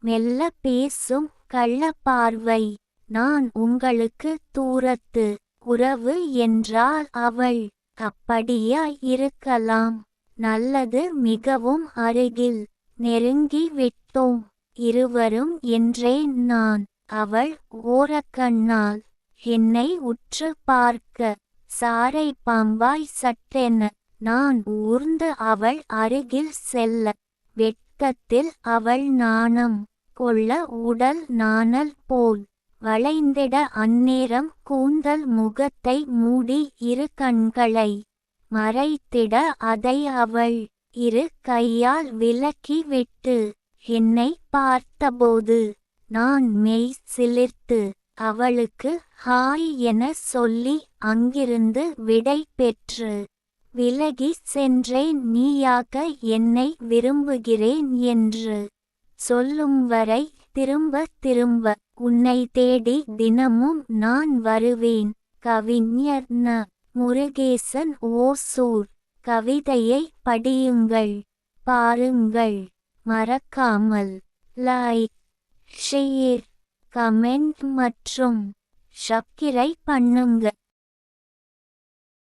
மெல்ல பேசும் கள்ள பார்வை. நான் உங்களுக்கு தூரத்து உறவு என்றால் அவள் அப்படியாய் இருக்கலாம். நல்லது, மிகவும் அருகில் நெருங்கி விட்டோம் இருவரும் என்றேன் நான். அவள் ஓரக்கண்ணால் என்னை உற்று பார்க்க சாரை பாம்பாய் சட்டென நான் ஊர்ந்து அவள் அருகில் செல்ல வெட்கத்தில் அவள் நாணம் கொள்ள உடல் நாணல் போல் வளைந்திட அந்நேரம் கூந்தல் முகத்தை மூடி இரு கண்களை மறைத்திட அதை அவள் இரு கையால் விலக்கி விட்டு என்னை பார்த்தபோது நான் மெய் சிலிர்த்து அவளுக்கு ஹாய் என சொல்லி அங்கிருந்து விடை பெற்று விலகி சென்றேன். நீயாக என்னை விரும்புகிறேன் என்று சொல்லும் வரை திரும்ப திரும்ப உன்னை தேடி தினமும் நான் வருவேன். கவிஞர் ந. முருகேசன். ஓசூர். கவிதையை படியுங்கள், பாருங்கள். மறக்காமல் லைக், ஷேர், கமெண்ட் மற்றும் சப்ஸ்கிரைப் பண்ணுங்க.